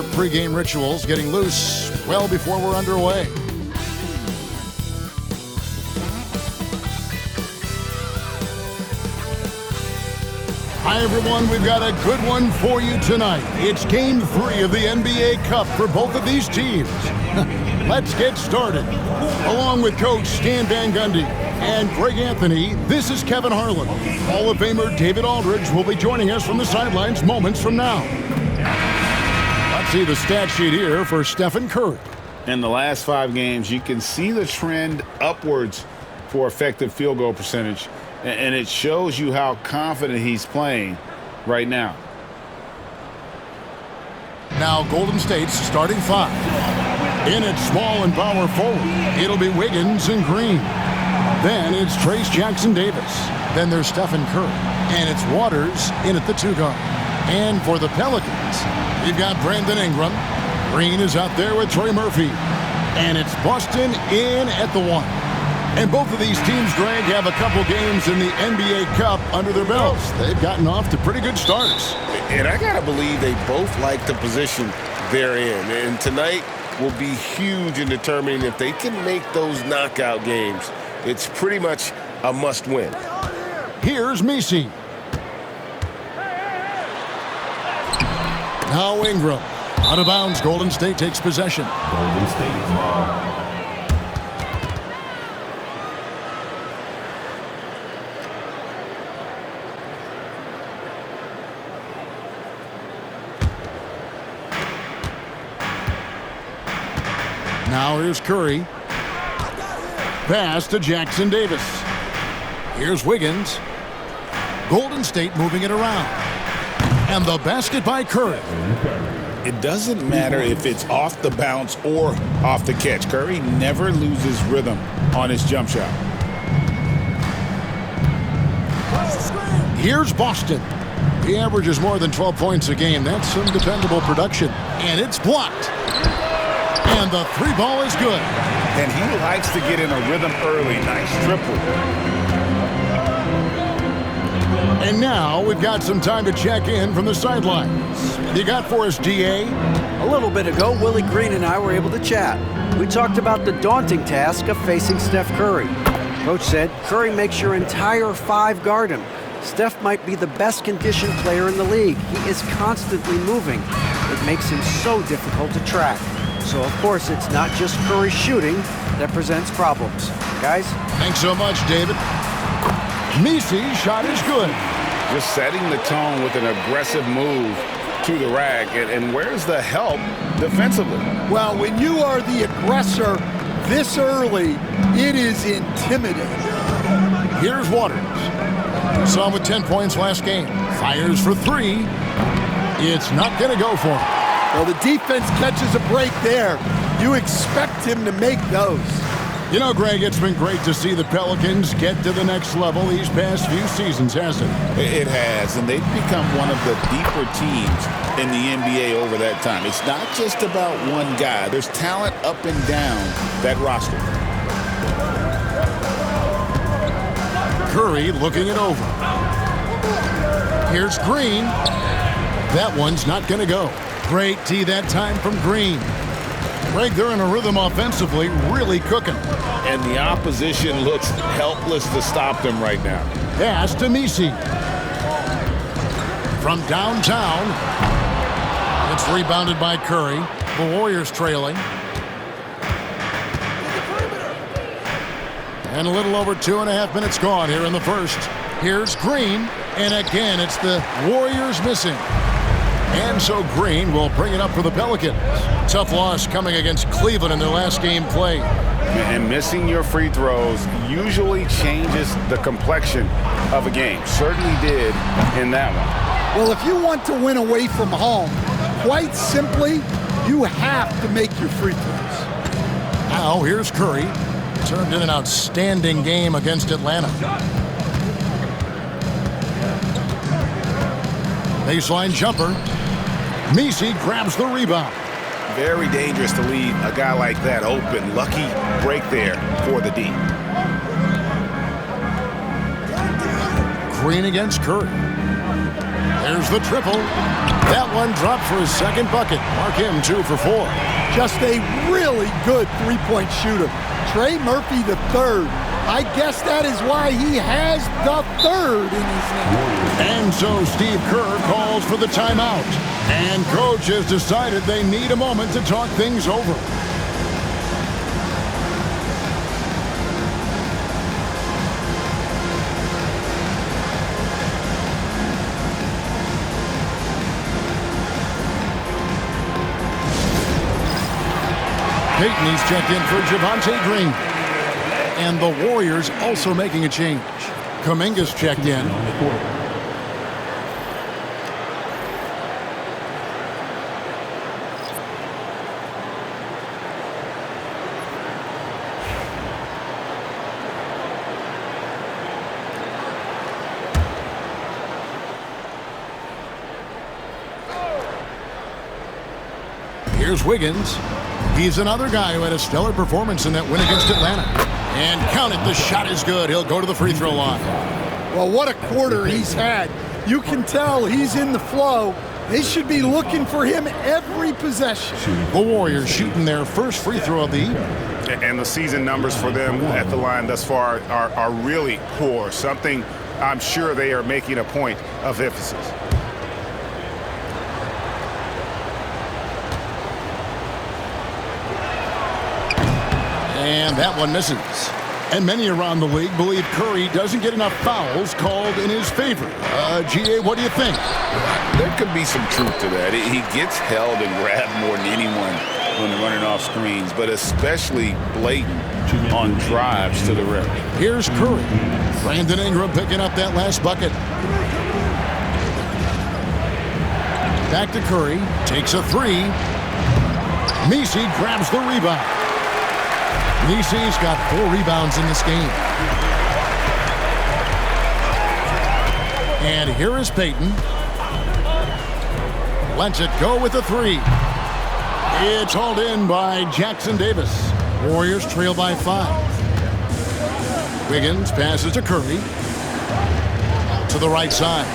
their pregame rituals, getting loose well before we're underway. Hi, everyone. We've got a good one for you tonight. It's Game 3 of the NBA Cup for both of these teams. Let's get started. Along with Coach Stan Van Gundy and Greg Anthony, this is Kevin Harlan. Hall of Famer David Aldridge will be joining us from the sidelines moments from now. Let's see the stat sheet here for Stephen Curry. In the last 5 games, you can see the trend upwards for effective field goal percentage. And it shows you how confident he's playing right now. Now Golden State's starting 5. In at small and power forward, it'll be Wiggins and Green. Then it's Trace Jackson-Davis. Then there's Stephen Curry. And it's Waters in at the 2 guard. And for the Pelicans, you've got Brandon Ingram. Green is out there with Trey Murphy. And it's Boston in at the 1. And both of these teams, Greg, have a couple games in the NBA Cup under their belts. They've gotten off to pretty good starts. And I got to believe they both like the position they're in. And tonight will be huge in determining if they can make those knockout games. It's pretty much a must-win. Here's Messi. Now Ingram. Out of bounds, Golden State takes possession. Golden State ball. Now here's Curry. Pass to Jackson-Davis. Here's Wiggins. Golden State moving it around. And the basket by Curry. It doesn't matter if it's off the bounce or off the catch. Curry never loses rhythm on his jump shot. Here's Boston. He averages more than 12 points a game. That's some dependable production. And it's blocked. And the 3 ball is good. And he likes to get in a rhythm early. Nice triple. And now we've got some time to check in from the sidelines. You got for us, DA? A little bit ago, Willie Green and I were able to chat. We talked about the daunting task of facing Steph Curry. Coach said Curry makes your entire 5 guard him. Steph might be the best conditioned player in the league. He is constantly moving. It makes him so difficult to track. So, of course, it's not just Curry shooting that presents problems. Guys? Thanks so much, David. Messi's shot is good. Just setting the tone with an aggressive move to the rack. And where's the help defensively? Well, when you are the aggressor this early, it is intimidating. Here's Waters. Saw him with 10 points last game. Fires for 3. It's not going to go for him. Well, the defense catches a break there. You expect him to make those. You know, Greg, it's been great to see the Pelicans get to the next level these past few seasons, hasn't it? It has, and they've become one of the deeper teams in the NBA over that time. It's not just about one guy. There's talent up and down that roster. Curry looking it over. Here's Green. That one's not going to go. Great D that time from Green. Greg, they're in a rhythm offensively, really cooking. And the opposition looks helpless to stop them right now. Pass to Messi. From downtown, it's rebounded by Curry. The Warriors trailing. And a little over 2.5 minutes gone here in the first. Here's Green, and again, it's the Warriors missing. And so Green will bring it up for the Pelicans. Tough loss coming against Cleveland in their last game played. And missing your free throws usually changes the complexion of a game. Certainly did in that one. Well, if you want to win away from home, quite simply, you have to make your free throws. Now here's Curry. Turned in an outstanding game against Atlanta. Baseline jumper. Messi grabs the rebound. Very dangerous to leave a guy like that open. Lucky break there for the D. Green against Curry. There's the triple. That one dropped for his second bucket. Mark him 2 for 4. Just a really good three-point shooter. Trey Murphy the third. I guess that is why he has the third in his name. And so Steve Kerr calls for the timeout. And coach has decided they need a moment to talk things over. Peyton, he's checked in for Javonte Green. And the Warriors also making a change. Kuminga's checked in. Here's Wiggins. He's another guy who had a stellar performance in that win against Atlanta. And count it, the shot is good. He'll go to the free throw line. Well, what a quarter he's had. You can tell he's in the flow. They should be looking for him every possession. The Warriors shooting their first free throw of the evening. And the season numbers for them at the line thus far are really poor. Something I'm sure they are making a point of emphasis. And that one misses. And many around the league believe Curry doesn't get enough fouls called in his favor. GA, what do you think? There could be some truth to that. He gets held and grabbed more than anyone when they're running off screens, but especially blatant on drives to the rim. Here's Curry. Brandon Ingram picking up that last bucket. Back to Curry. Takes a three. Messi grabs the rebound. Messi's got 4 rebounds in this game. And here is Peyton. Lets it go with a three. It's hauled in by Jackson Davis. Warriors trail by 5. Wiggins passes to Curry. To the right side.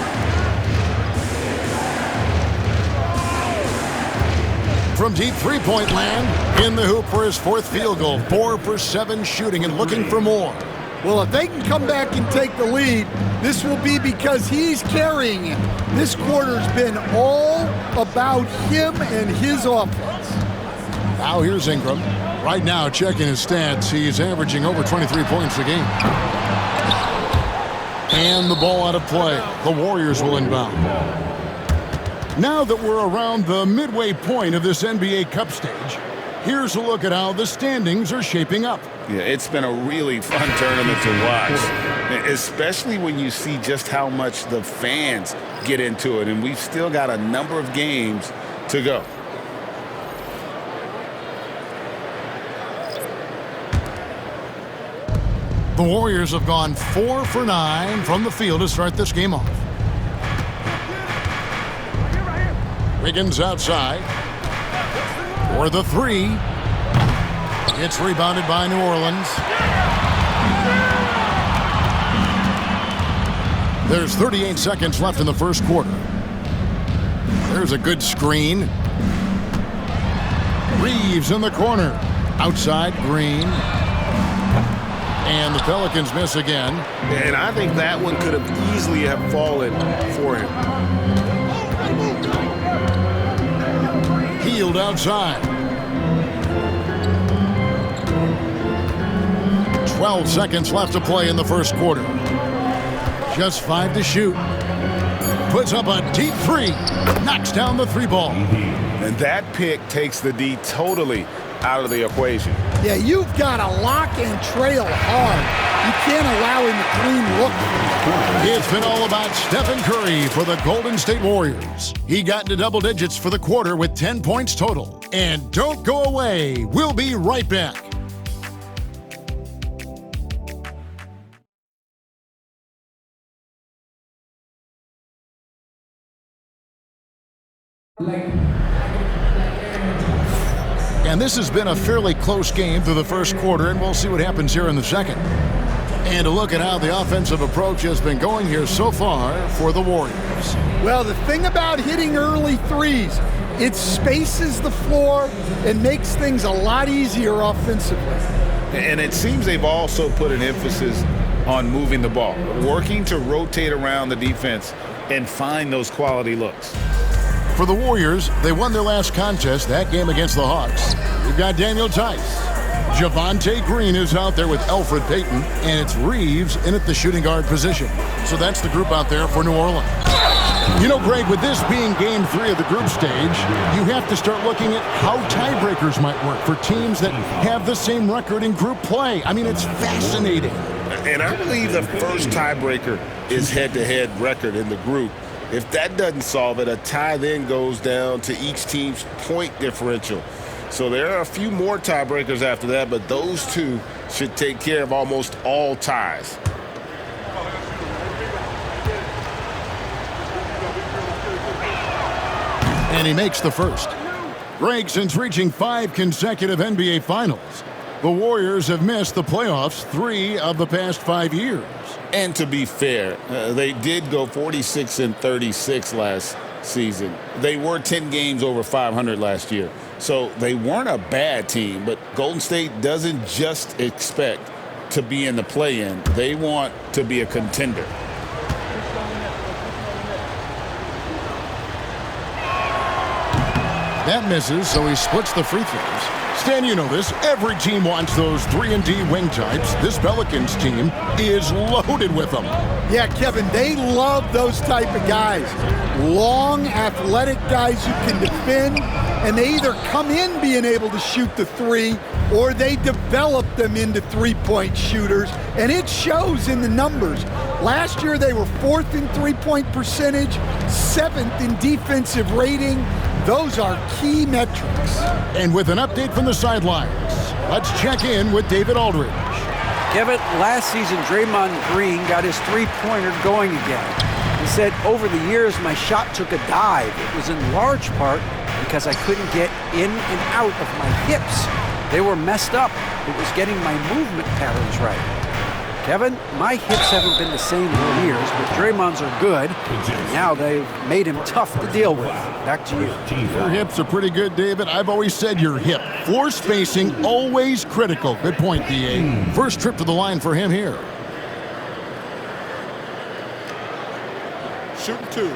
From deep three-point land, in the hoop for his 4th field goal. 4 for 7 shooting and looking for more. Well, if they can come back and take the lead, this will be because he's carrying it. This quarter's been all about him and his offense. Now here's Ingram. Right now, checking his stats, he's averaging over 23 points a game. And the ball out of play. The Warriors will inbound. Now that we're around the midway point of this NBA Cup stage, here's a look at how the standings are shaping up. Yeah, it's been a really fun tournament to watch, especially when you see just how much the fans get into it, and we've still got a number of games to go. The Warriors have gone 4 for 9 from the field to start this game off. Wiggins outside for the three. It's rebounded by New Orleans. There's 38 seconds left in the first quarter. There's a good screen. Reeves in the corner. Outside Green. And the Pelicans miss again. And I think that one could have easily have fallen for him. Healed outside. 12 seconds left to play in the first quarter. Just 5 to shoot. Puts up a deep three. Knocks down the 3 ball. And that pick takes the D totally out of the equation. Yeah, you've got to lock and trail hard. You can't allow him to clean look. It's been all about Stephen Curry for the Golden State Warriors. He got into double digits for the quarter with 10 points total. And don't go away. We'll be right back. And this has been a fairly close game through the first quarter, and we'll see what happens here in the second. And to look at how the offensive approach has been going here so far for the Warriors. Davis. Well, the thing about hitting early threes, it spaces the floor and makes things a lot easier offensively. And it seems they've also put an emphasis on moving the ball, working to rotate around the defense and find those quality looks. For the Warriors, they won their last contest, that game against the Hawks. We've got Daniel Tice. Javonte Green is out there with Elfrid Payton, and it's Reeves in at the shooting guard position. So that's the group out there for New Orleans. You know, Greg, with this being game 3 of the group stage, you have to start looking at how tiebreakers might work for teams that have the same record in group play. I mean, it's fascinating. And I believe the first tiebreaker is head-to-head record in the group. If that doesn't solve it, a tie then goes down to each team's point differential. So there are a few more tiebreakers after that, but those two should take care of almost all ties. And he makes the first. Greg, since reaching 5 consecutive NBA Finals, the Warriors have missed the playoffs 3 of the past 5 years. And to be fair, they did go 46-36 last season. They were 10 games over 500 last year. So they weren't a bad team, but Golden State doesn't just expect to be in the play-in. They want to be a contender. That misses, so he splits the free throws. Stan, you know this. Every team wants those 3-and-D wing types. This Pelicans team is loaded with them. Yeah, Kevin, they love those type of guys. Long, athletic guys who can defend, and they either come in being able to shoot the three or they develop them into three-point shooters, and it shows in the numbers. Last year they were 4th in three-point percentage, 7th in defensive rating. Those are key metrics. And with an update from the sidelines, let's check in with David Aldridge. Kevin, last season, Draymond Green got his three-pointer going again. He said, over the years, my shot took a dive. It was in large part because I couldn't get in and out of my hips. They were messed up. It was getting my movement patterns right. Kevin, my hips haven't been the same for years, but Draymond's are good. Now they've made him tough to deal with. Back to you. Your hips are pretty good, David. I've always said your hip. Floor spacing, always critical. Good point, D.A. First trip to the line for him here. Shooting 2.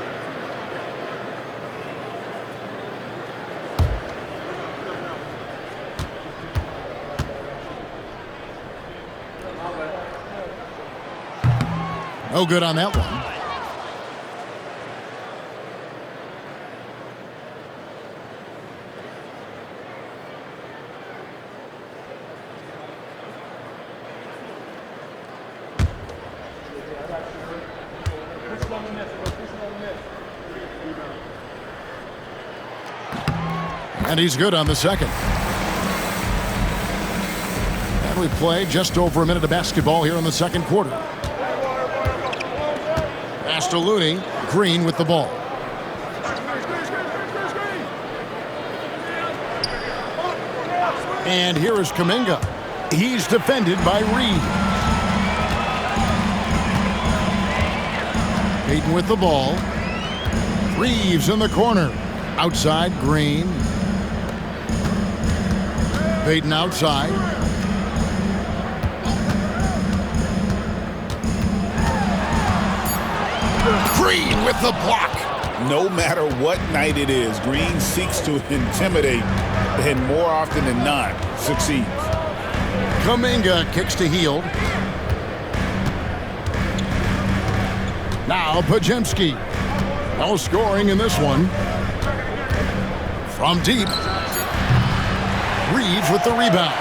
No good on that one. And he's good on the second. And we play just over a minute of basketball here in the second quarter. Pass to Looney. Green with the ball. And here is Kuminga. He's defended by Reed. Payton with the ball. Reeves in the corner. Outside, Green. Payton outside. Green with the block. No matter what night it is, Green seeks to intimidate and more often than not succeeds. Kuminga kicks to Hield. Now Podziemski. No scoring in this one. From deep. Reeves with the rebound.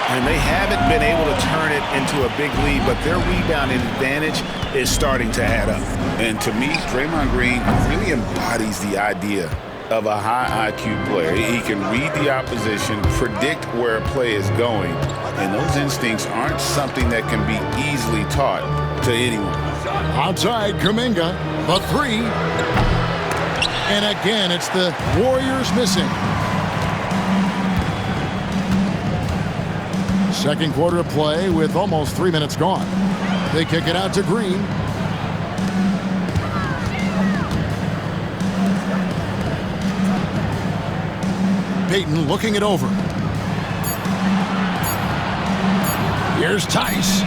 And they haven't been able to turn it into a big lead, but their rebounding advantage is starting to add up. And to me, Draymond Green really embodies the idea of a high IQ player. He can read the opposition, predict where a play is going, and those instincts aren't something that can be easily taught to anyone. Outside, Kuminga, the three. And again, it's the Warriors missing. Second quarter of play with almost 3 minutes gone. They kick it out to Green. Peyton looking it over. Here's Tice.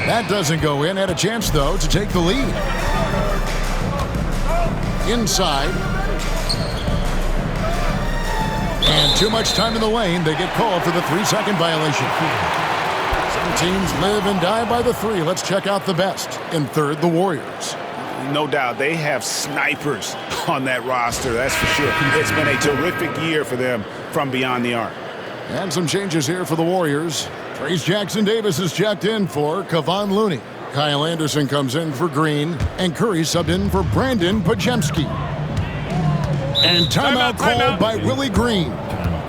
That doesn't go in. Had a chance, though, to take the lead. Inside. And too much time in the lane. They get called for the 3-second violation. Some teams live and die by the 3. Let's check out the best. In third, the Warriors. No doubt they have snipers on that roster, that's for sure. It's been a terrific year for them from beyond the arc. And some changes here for the Warriors. Trace Jackson-Davis is checked in for Kevon Looney. Kyle Anderson comes in for Green, and Curry subbed in for Brandon Pajemski. And timeout called by Willie Green.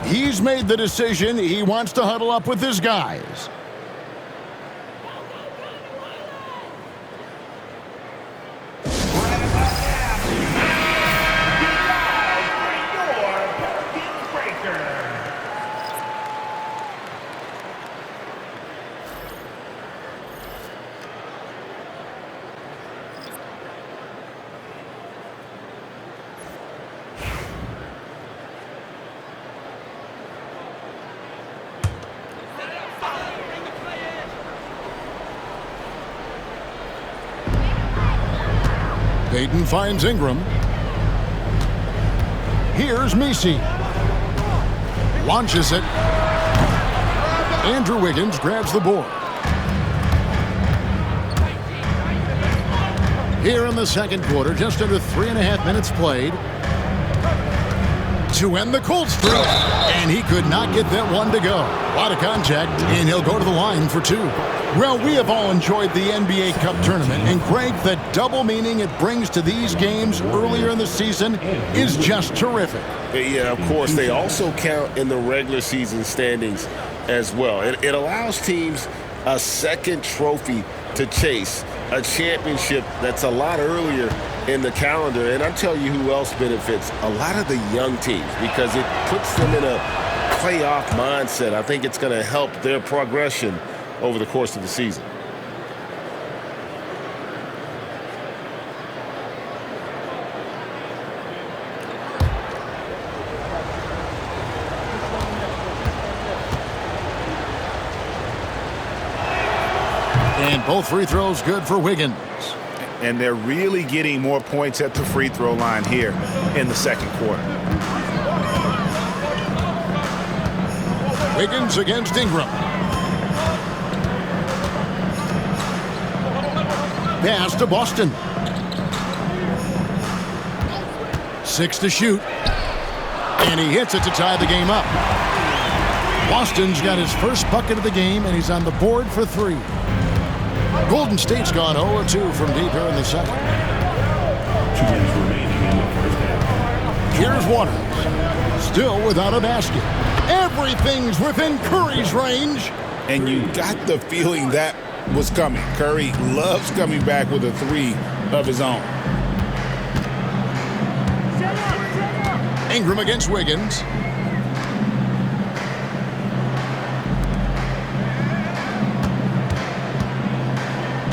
He's made the decision. He wants to huddle up with his guys. Peyton finds Ingram. Here's Messi. Launches it. Andrew Wiggins grabs the board. Here in the second quarter, just under 3.5 minutes played. To end the cold streak. And he could not get that one to go. A lot of contact, and he'll go to the line for 2. Well, we have all enjoyed the NBA Cup tournament, and Greg, the double meaning it brings to these games earlier in the season is just terrific. Yeah, of course. They also count in the regular season standings as well. It allows teams a second trophy to chase, a championship that's a lot earlier in the calendar. And I'll tell you who else benefits, a lot of the young teams, because it puts them in a playoff mindset. I think it's going to help their progression over the course of the season. And both free throws good for Wiggins. And they're really getting more points at the free throw line here in the second quarter. Wiggins against Ingram. Pass to Boston. 6 to shoot. And he hits it to tie the game up. Boston's got his first bucket of the game, and he's on the board for 3. Golden State's gone 0-2 from deep here in the second. 2 minutes remaining in the first half. Here's Waters. Still without a basket. Everything's within Curry's range. And you got the feeling that was coming. Curry loves coming back with a 3 of his own. Ingram against Wiggins.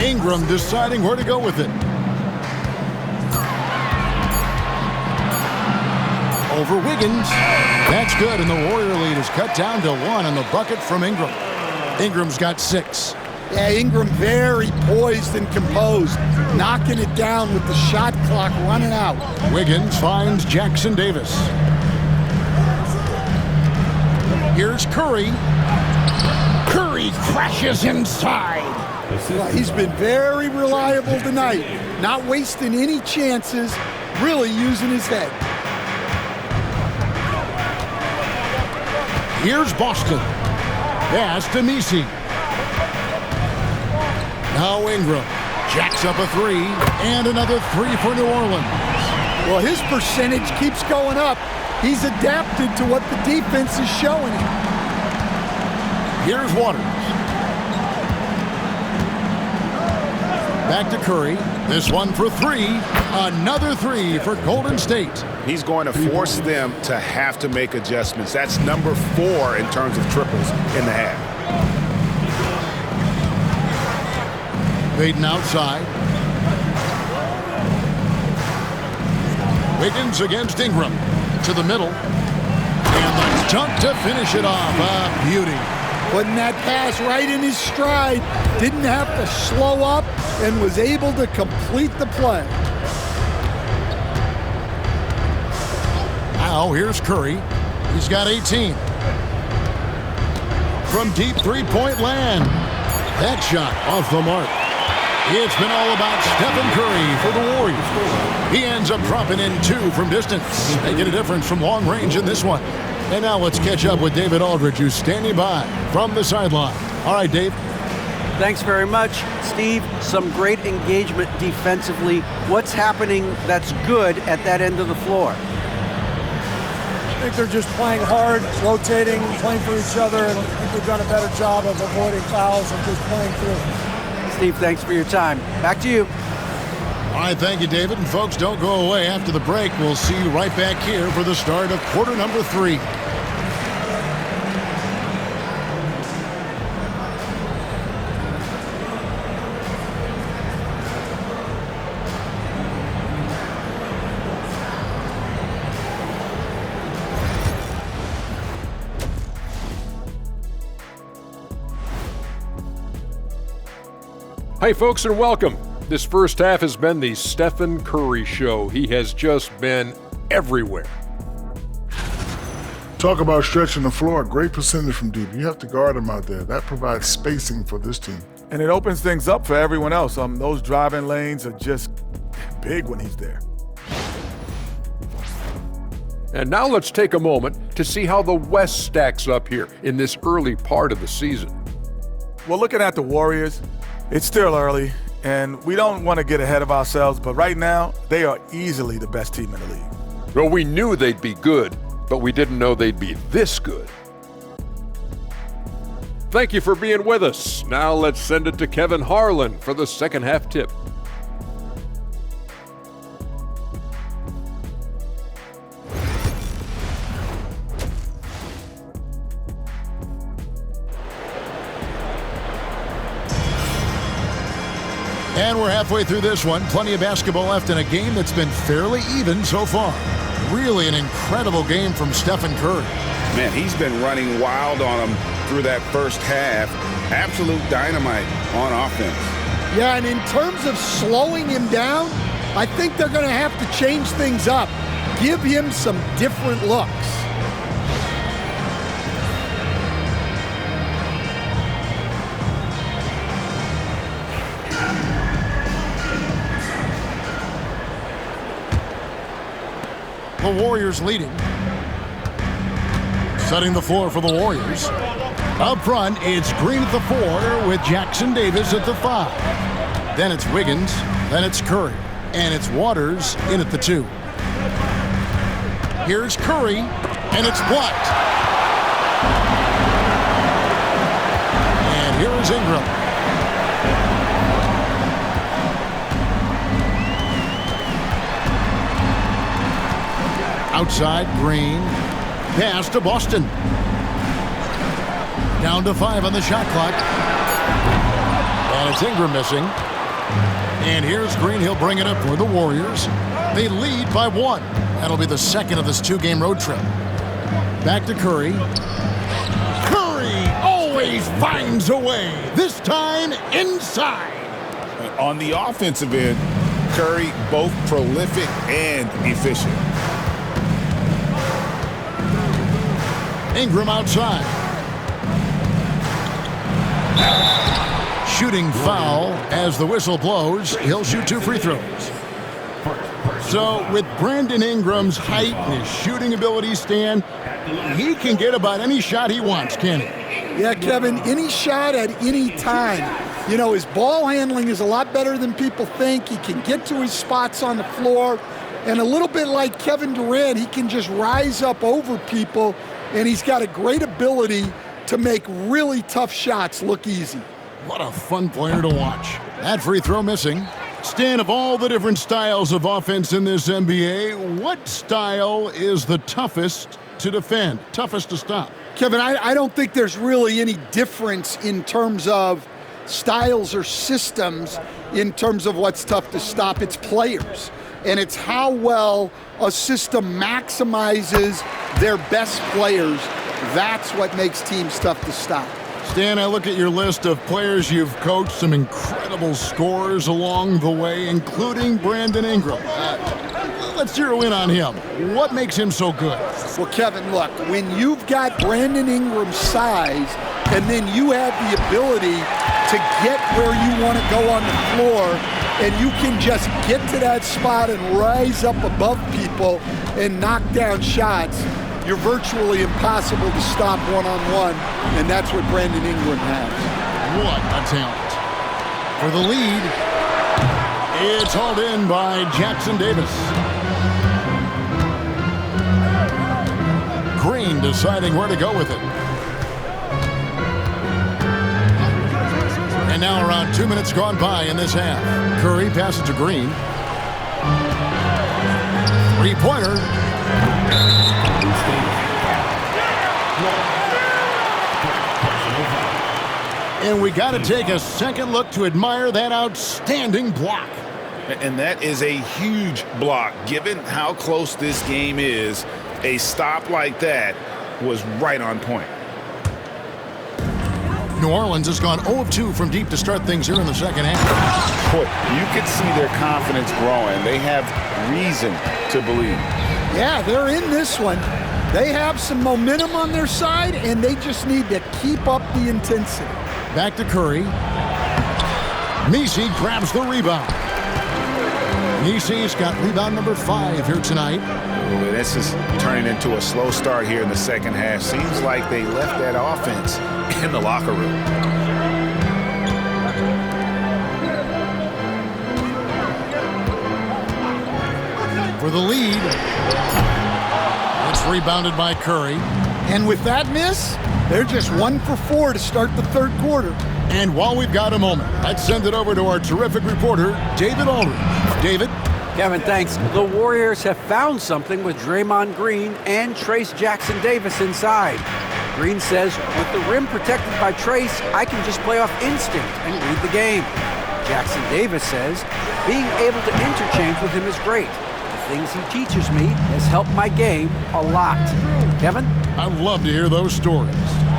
Ingram deciding where to go with it. Over Wiggins. That's good, and the Warrior lead is cut down to 1 on the bucket from Ingram. Ingram's got 6. Yeah, Ingram very poised and composed, knocking it down with the shot clock running out. Wiggins finds Jackson-Davis. Here's Curry. Curry crashes inside. Well, he's been very reliable tonight, not wasting any chances, really using his head. Here's Boston. Pass to Messi. Now Ingram jacks up a 3, and another 3 for New Orleans. Well, his percentage keeps going up. He's adapted to what the defense is showing him. Here's Waters. Back to Curry. This one for 3. Another 3 for Golden State. He's going to force them to have to make adjustments. That's number 4 in terms of triples in the half. Peyton outside. Wiggins against Ingram. To the middle. dunk to finish it off. A beauty. Putting that pass right in his stride. Didn't have to slow up and was able to complete the play. Now here's Curry. He's got 18. From deep three-point land. That shot off the mark. It's been all about Stephen Curry for the Warriors. He ends up dropping in 2 from distance, making a difference from long range in this one. And now let's catch up with David Aldridge, who's standing by from the sideline. All right, Dave. Thanks very much, Steve. Some great engagement defensively. What's happening that's good at that end of the floor? I think they're just playing hard, rotating, playing for each other, and I think they've done a better job of avoiding fouls and just playing through. Steve, thanks for your time. Back to you. All right, thank you, David. And folks, don't go away. After the break, we'll see you right back here for the start of quarter number 3. Hey folks, and welcome. This first half has been the Stephen Curry show. He has just been everywhere. Talk about stretching the floor. Great percentage from deep. You have to guard him out there. That provides spacing for this team. And it opens things up for everyone else. Those driving lanes are just big when he's there. And now let's take a moment to see how the West stacks up here in this early part of the season. Well, looking at the Warriors, it's still early, and we don't want to get ahead of ourselves, but right now, they are easily the best team in the league. Well, we knew they'd be good, but we didn't know they'd be this good. Thank you for being with us. Now let's send it to Kevin Harlan for the second half tip. And we're halfway through this one. Plenty of basketball left in a game that's been fairly even so far. Really an incredible game from Stephen Curry. Man, he's been running wild on him through that first half. Absolute dynamite on offense. Yeah, and in terms of slowing him down, I think they're going to have to change things up. Give him some different looks. The Warriors leading. Setting the floor for the Warriors. Up front, it's Green at the 4 with Jackson Davis at the 5. Then it's Wiggins. Then it's Curry. And it's Waters in at the 2. Here's Curry, and it's blocked. And here is Ingram. Outside, Green. Pass to Boston. Down to 5 on the shot clock. And it's Ingram missing. And here's Green. He'll bring it up for the Warriors. They lead by 1. That'll be the second of this 2-game road trip. Back to Curry. Curry always finds a way. This time inside. On the offensive end, Curry both prolific and efficient. Ingram outside. Shooting foul as the whistle blows. He'll shoot 2 free throws. So with Brandon Ingram's height and his shooting ability, Stan, he can get about any shot he wants, can't he? Yeah, Kevin, any shot at any time. You know, his ball handling is a lot better than people think. He can get to his spots on the floor. And a little bit like Kevin Durant, he can just rise up over people. And he's got a great ability to make really tough shots look easy. What a fun player to watch. That free throw missing. Stan, of all the different styles of offense in this NBA, what style is the toughest to defend, toughest to stop? Kevin, I don't think there's really any difference in terms of styles or systems in terms of what's tough to stop. It's players. And it's how well a system maximizes their best players That's what makes teams tough to stop. Stan, I look at your list of players you've coached, some incredible scorers along the way, including Brandon Ingram. Let's zero in on him. What makes him so good? Well, Kevin, look, when you've got Brandon Ingram's size and then you have the ability to get where you want to go on the floor and you can just get to that spot and rise up above people and knock down shots, you're virtually impossible to stop one-on-one, and that's what Brandon Ingram has. What a talent. For the lead, it's hauled in by Jackson Davis. Green deciding where to go with it. And now around 2 minutes gone by in this half. Curry passes to Green. Three-pointer. And we got to take a second look to admire that outstanding block. And that is a huge block. Given how close this game is, a stop like that was right on point. New Orleans has gone 0 of 2 from deep to start things here in the second half. Boy, you can see their confidence growing. They have reason to believe. Yeah, they're in this one. They have some momentum on their side, and they just need to keep up the intensity. Back to Curry. Messi grabs the rebound. Messi's got rebound number 5 here tonight. Ooh, this is turning into a slow start here in the second half. Seems like they left that offense in the locker room. For the lead. It's rebounded by Curry. And with that miss, they're just 1 for 4 to start the third quarter. And while we've got a moment, let's send it over to our terrific reporter, David Aldridge. David? Kevin, thanks. The Warriors have found something with Draymond Green and Trace Jackson Davis inside. Green says, with the rim protected by Trace, I can just play off instinct and read the game. Jackson Davis says, being able to interchange with him is great. The things he teaches me has helped my game a lot. Kevin? I'd love to hear those stories.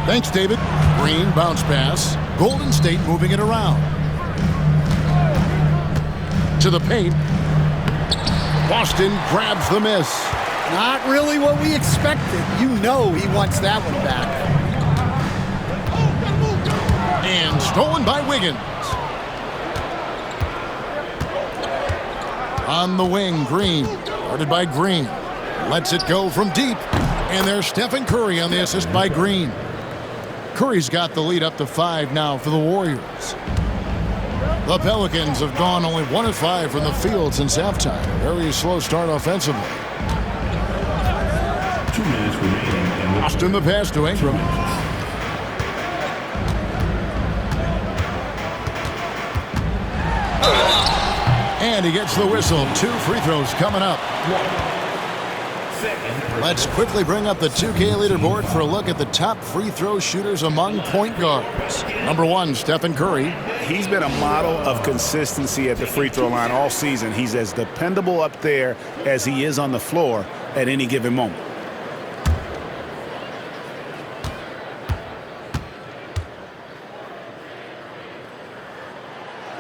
Thanks, David. Green bounce pass. Golden State moving it around. To the paint. Boston grabs the miss. Not really what we expected. You know he wants that one back. And stolen by Wiggins. On the wing, Green. Guarded by Green. Lets it go from deep. And there's Stephen Curry on the assist by Green. Curry's got the lead up to 5 now for the Warriors. The Pelicans have gone only 1 of 5 from the field since halftime. Very slow start offensively. 2 minutes remaining. Austin the pass to Ingram. And he gets the whistle. 2 free throws coming up. Let's quickly bring up the 2K leaderboard for a look at the top free throw shooters among point guards. Number 1, Stephen Curry. He's been a model of consistency at the free throw line all season. He's as dependable up there as he is on the floor at any given moment.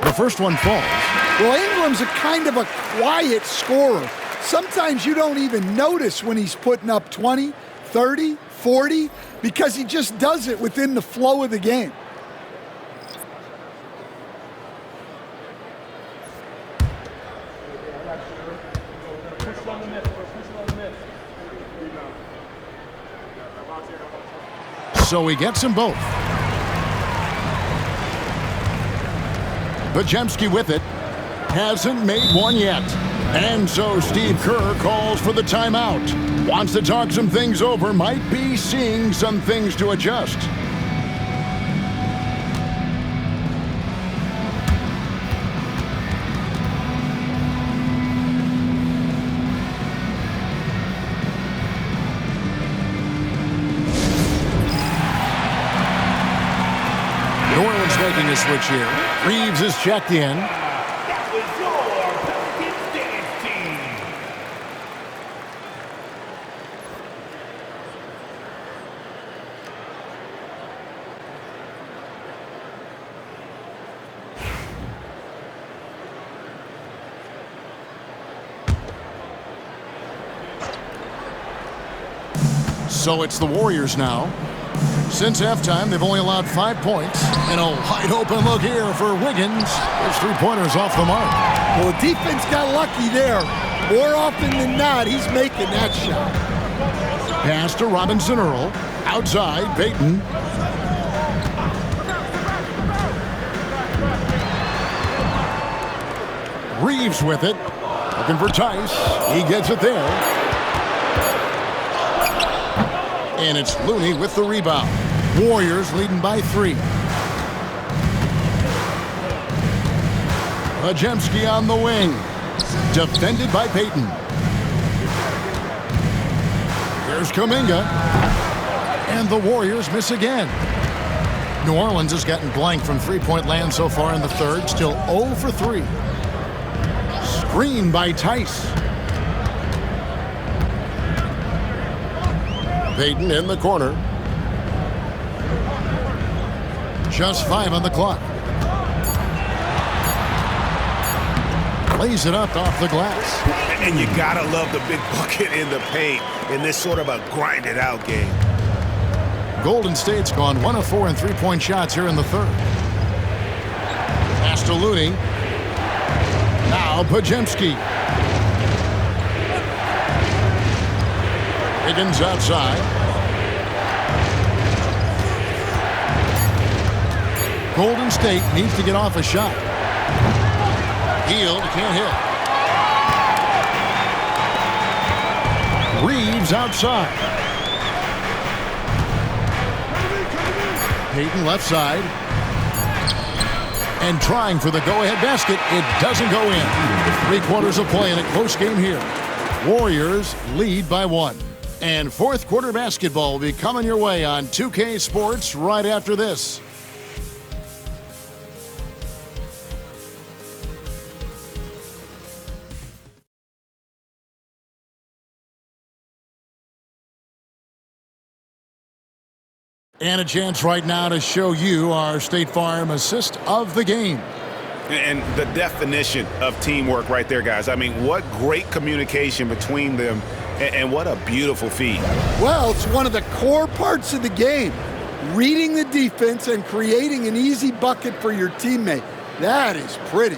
The first one falls. Well, Ingram's a kind of a quiet scorer. Sometimes you don't even notice when he's putting up 20, 30, 40, because he just does it within the flow of the game. So he gets them both. Bajemski with it. Hasn't made one yet. And so Steve Kerr calls for the timeout. Wants to talk some things over. Might be seeing some things to adjust. New Orleans making a switch here. Reeves is checked in. So it's the Warriors now. Since halftime, they've only allowed 5 points. And a wide open look here for Wiggins. His three-pointers off the mark. Well, the defense got lucky there. More often than not, he's making that shot. Pass to Robinson Earl. Outside, Payton. Reeves with it. Looking for Tice. He gets it there. And it's Looney with the rebound. Warriors leading by 3. Pajemski on the wing. Defended by Payton. Here's Kuminga. And the Warriors miss again. New Orleans has gotten blank from three-point land so far in the third. Still 0 for 3. Screen by Tice. Payton in the corner. Just 5 on the clock. Lays it up off the glass. And you gotta love the big bucket in the paint in this sort of a grinded-out game. Golden State's gone 1 of 4 in three-point shots here in the third. Pass to Looney. Now Pajemski. Higgins outside. Golden State needs to get off a shot. Hield can't hit. Reeves outside. Payton left side. And trying for the go-ahead basket. It doesn't go in. 3 quarters of play in a close game here. Warriors lead by 1. And fourth quarter basketball will be coming your way on 2K Sports right after this. And a chance right now to show you our State Farm assist of the game. And the definition of teamwork right there, guys. I mean, what great communication between them, and what a beautiful feed. Well, it's one of the core parts of the game. Reading the defense and creating an easy bucket for your teammate. That is pretty.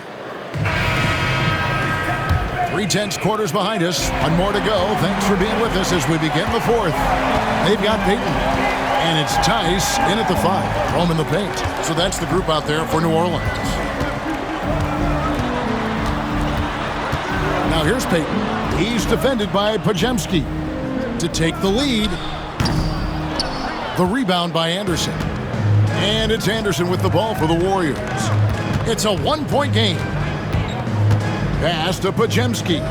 3/10 quarters behind us. 1 more to go. Thanks for being with us as we begin the fourth. They've got Payton. And it's Tice in at the 5. Roaming the paint. So that's the group out there for New Orleans. Now here's Payton. He's defended by Pajemski to take the lead. The rebound by Anderson. And it's Anderson with the ball for the Warriors. It's a 1-point game. Pass to Pajemski.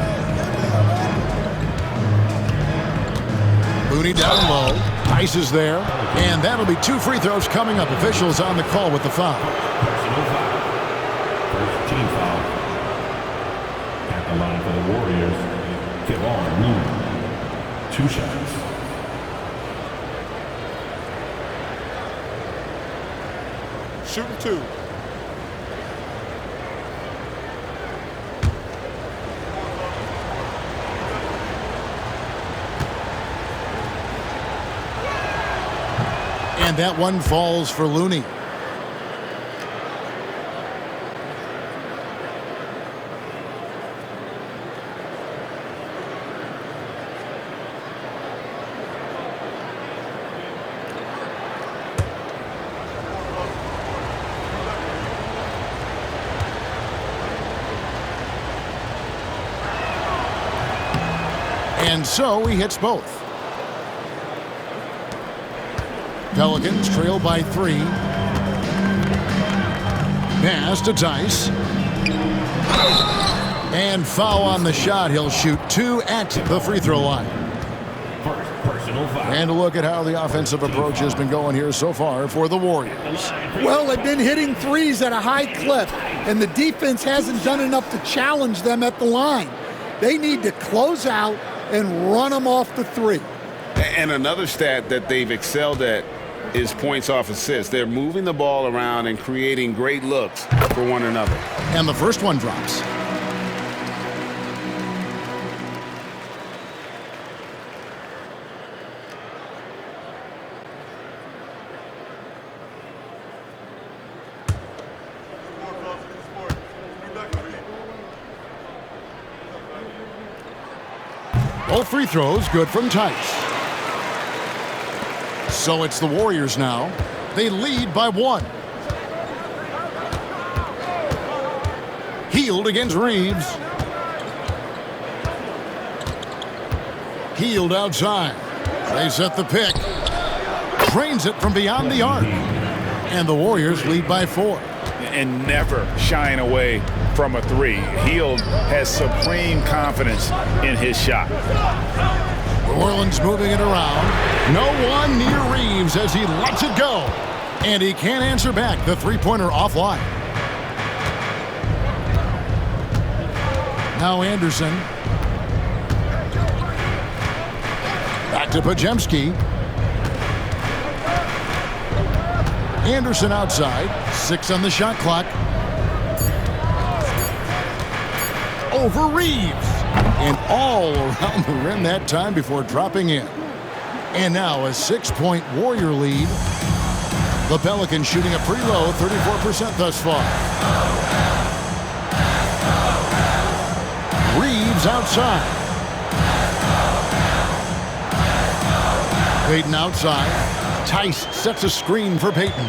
Looney down low. Tice is there. And that'll be 2 free throws coming up. Officials on the call with the foul. Personal foul. First team foul. At the line for the Warriors, Kevon Looney. 2 shots. Shooting 2. And that one falls for Looney. And so he hits both. Pelicans trail by 3. Pass to Tice. And foul on the shot. He'll shoot 2 at the free throw line. First personal foul. And a look at how the offensive approach has been going here so far for the Warriors. Well, they've been hitting threes at a high clip, and the defense hasn't done enough to challenge them at the line. They need to close out and run them off the 3. And another stat that they've excelled at is points off assists. They're moving the ball around and creating great looks for one another. And the first one drops. Both free throws good from Tice. So it's the Warriors now. They lead by 1. Healed against Reeves. Healed outside. They set the pick. Drains it from beyond the arc. And the Warriors lead by 4. And never shying away from a 3. Hield has supreme confidence in his shot. New Orleans moving it around. No one near Reeves as he lets it go. And he can't answer back. The three-pointer offline. Now Anderson. Back to Pajemski. Anderson outside. 6 on the shot clock. Over Reeves. And all around the rim that time before dropping in. And now a 6-point Warrior lead. The Pelicans shooting a pretty low 34% thus far. Reeves outside. Payton outside. Tice sets a screen for Payton.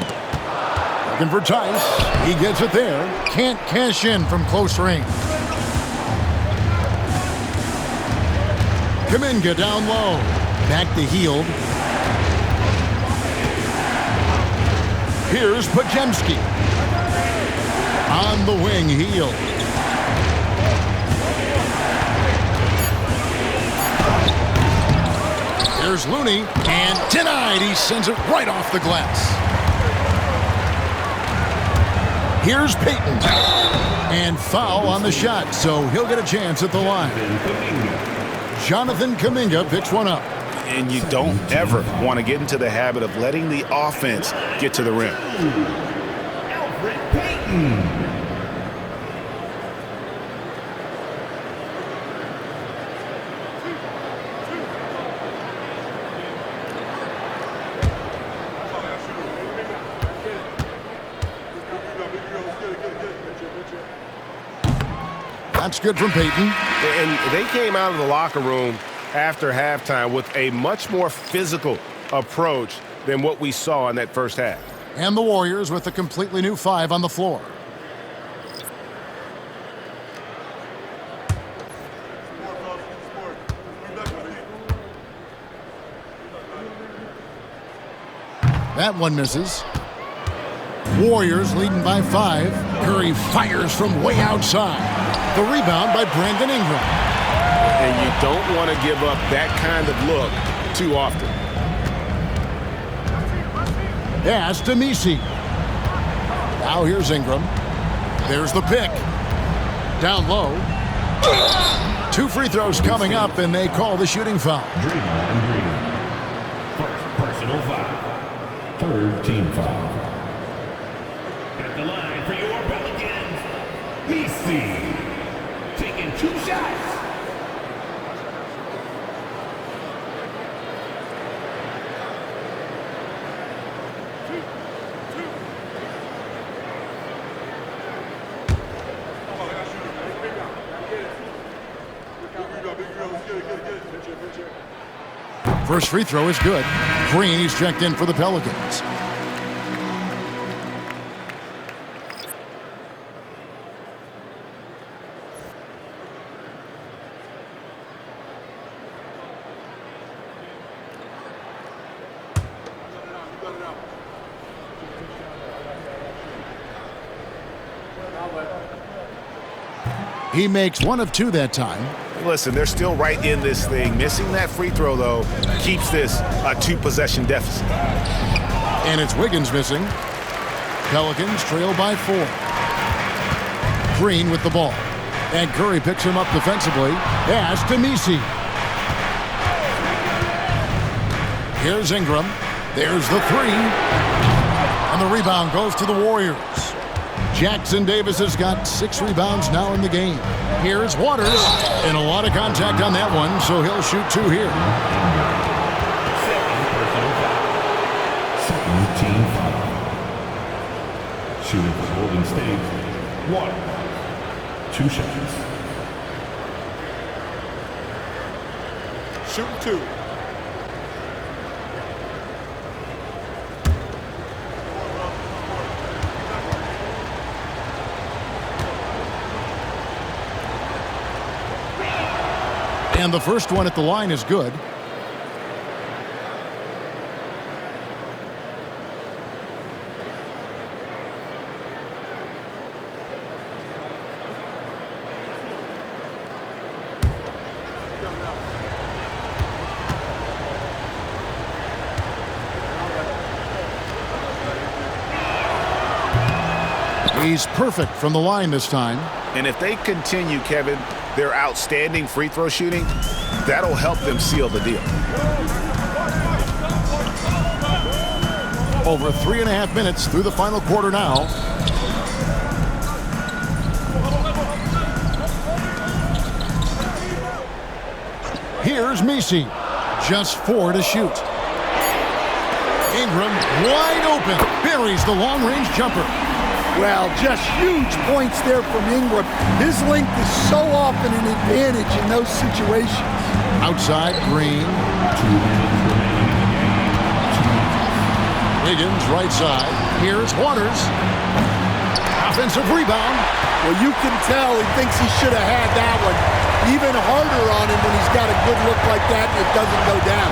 Looking for Tice. He gets it there. Can't cash in from close range. Kuminga down low. Back to Hield. Here's Pajemski. On the wing, Hield. There's Looney, and denied. He sends it right off the glass. Here's Payton. And foul on the shot, so he'll get a chance at the line. Jonathan Kuminga picks one up. And you don't ever want to get into the habit of letting the offense get to the rim. Alfred Payton. That's good from Payton. And they came out of the locker room after halftime with a much more physical approach than what we saw in that first half. And the Warriors with a completely new 5 on the floor. That one misses. Warriors leading by 5. Curry fires from way outside. The rebound by Brandon Ingram. And you don't want to give up that kind of look too often. Pass to Misi. Now here's Ingram. There's the pick. Down low. 2 free throws coming up, and they call the shooting foul. Draymond Green. First personal foul. Third team foul. At the line for your Pelicans, Misi. Taking 2 shots. First free throw is good. Green, he's checked in for the Pelicans. He makes 1 of 2 that time. Listen, they're still right in this thing. Missing that free throw, though, keeps this a 2-possession deficit. And it's Wiggins missing. Pelicans trail by 4. Green with the ball. And Curry picks him up defensively. Pass to Misi. Here's Ingram. There's the 3. And the rebound goes to the Warriors. Jackson Davis has got 6 rebounds now in the game. Here's Waters, and a lot of contact on that one, so he'll shoot 2 here. Second team foul. Shooting for Golden State. 1. 2 shots. Shooting 2. And the first one at the line is good. He's perfect from the line this time. And if they continue, Kevin, their outstanding free throw shooting, that'll help them seal the deal. Over 3.5 minutes through the final quarter now. Here's Messi. Just 4 to shoot. Ingram wide open. Buries the long-range jumper. Well, just huge points there from Ingram. His length is so often an advantage in those situations. Outside, Green. Wiggins, right side. Here's Waters. Offensive rebound. Well, you can tell he thinks he should have had that one. Even harder on him when he's got a good look like that and it doesn't go down.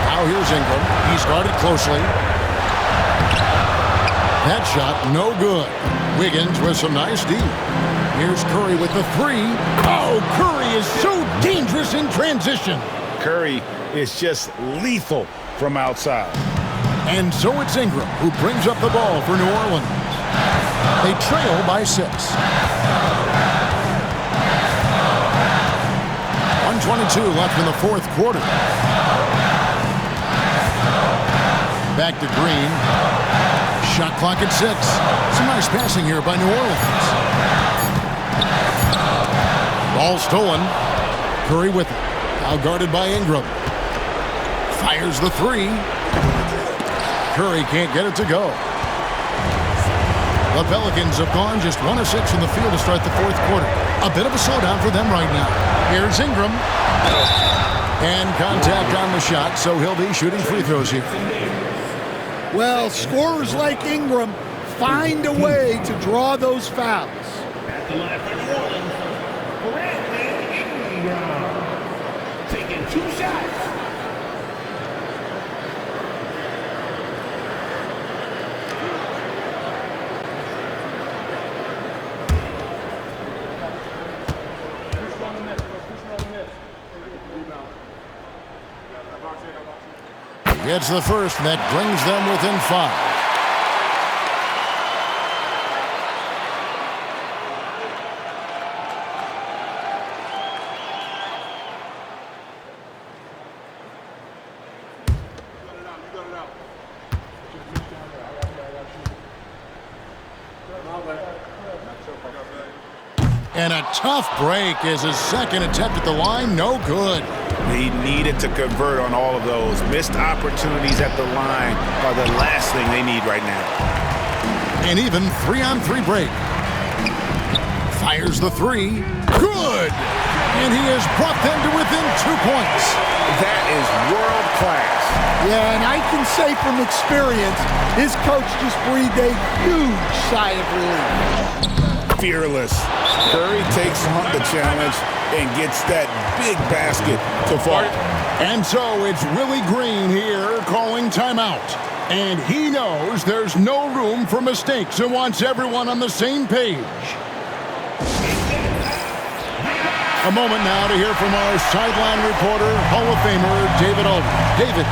Now here's Ingram. He's guarded closely. That shot, no good. Wiggins with some nice D. Here's Curry with the 3. Oh, Curry is so dangerous in transition. Curry is just lethal from outside. And so it's Ingram who brings up the ball for New Orleans. They trail by 6. 1:22 left in the fourth quarter. Back to Green. Shot clock at 6. Some nice passing here by New Orleans. Ball stolen. Curry with it. Now guarded by Ingram. Fires the 3. Curry can't get it to go. The Pelicans have gone just 1 of 6 from the field to start the fourth quarter. A bit of a slowdown for them right now. Here's Ingram. And contact on the shot, so he'll be shooting free throws here. Well, scorers like Ingram find a way to draw those fouls. At the line for New Orleans, Bradley Ingram. Taking 2 shots. Gets the first, and that brings them within 5. And a tough break is his second attempt at the line. No good. He needed to convert on all of those. Missed opportunities at the line are the last thing they need right now. And even 3-on-3 break. Fires the 3. Good! And he has brought them to within 2 points. That is world class. Yeah, and I can say from experience, his coach just breathed a huge sigh of relief. Fearless. Curry takes on the challenge and gets that big basket to fall. And so it's Willie Green here calling timeout. And he knows there's no room for mistakes and wants everyone on the same page. A moment now to hear from our sideline reporter, Hall of Famer David Aldridge. David.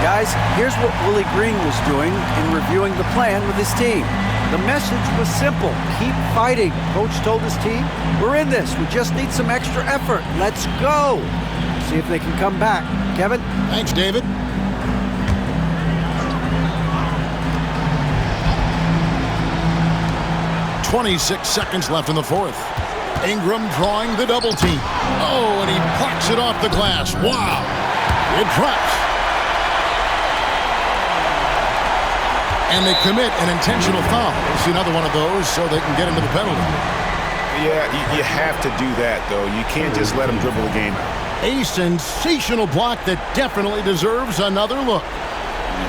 Guys, here's what Willie Green was doing in reviewing the plan with his team. The message was simple. Keep fighting. Coach told his team, we're in this. We just need some extra effort. Let's go. See if they can come back. Kevin? Thanks, David. .26 seconds left in the fourth. Ingram drawing the double team. Oh, and he plucks it off the glass. Wow. It drops. And they commit an intentional foul. We'll see another one of those so they can get into the penalty. Yeah, you have to do that, though. You can't just let him dribble the game out. A sensational block that definitely deserves another look.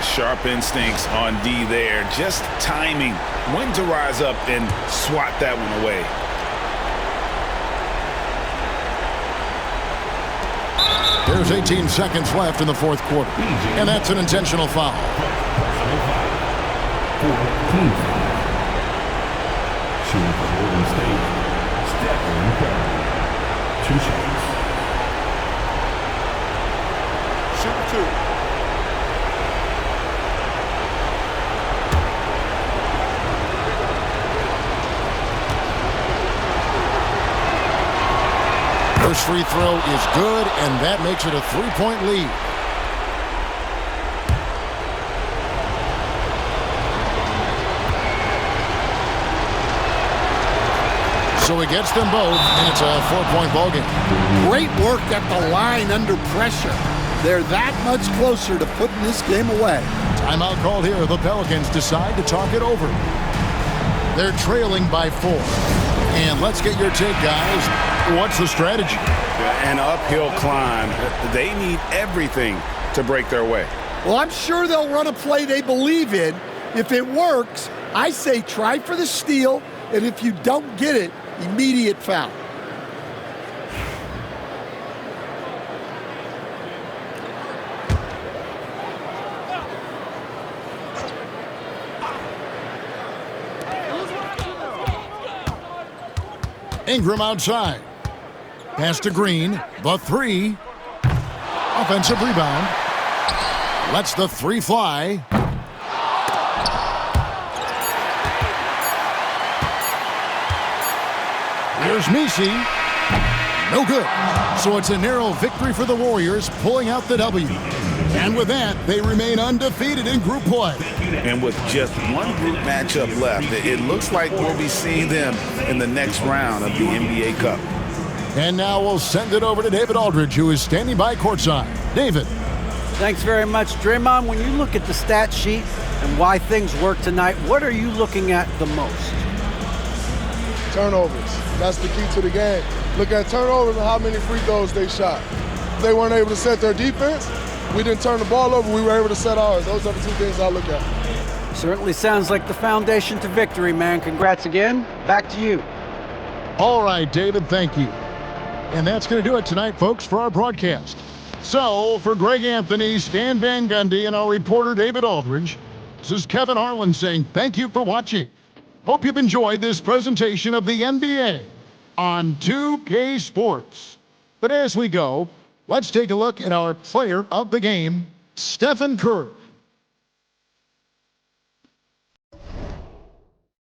Sharp instincts on D there. Just timing when to rise up and swat that one away. There's 18 seconds left in the fourth quarter. And that's an intentional foul. Shooting for Golden State, Stephen Curry. 2 shots. Shoot 2. First free throw is good, and that makes it a 3-point lead. So he gets them both, and it's a 4-point ballgame. Great work at the line under pressure. They're that much closer to putting this game away. Timeout called here. The Pelicans decide to talk it over. They're trailing by 4. And let's get your take, guys. What's the strategy? An uphill climb. They need everything to break their way. Well, I'm sure they'll run a play they believe in. If it works, I say try for the steal, and if you don't get it, immediate foul. Ingram outside. Pass to Green. The 3. Offensive rebound. Lets the 3 fly. Here's Misi. No good. So it's a narrow victory for the Warriors, pulling out the W. And with that, they remain undefeated in group play. And with just one group matchup left, it looks like we'll be seeing them in the next round of the NBA Cup. And now we'll send it over to David Aldridge, who is standing by courtside. David. Thanks very much, Draymond. When you look at the stat sheet and why things work tonight, what are you looking at the most? Turnovers. That's the key to the game. Look at turnovers and how many free throws they shot. They weren't able to set their defense. We didn't turn the ball over. We were able to set ours. Those are the 2 things I look at. Certainly sounds like the foundation to victory, man. Congrats again. Back to you. All right, David, thank you. And that's going to do it tonight, folks, for our broadcast. So, for Greg Anthony, Stan Van Gundy, and our reporter, David Aldridge, this is Kevin Harlan saying thank you for watching. Hope you've enjoyed this presentation of the NBA on 2K Sports. But as we go, let's take a look at our player of the game, Stephen Curry.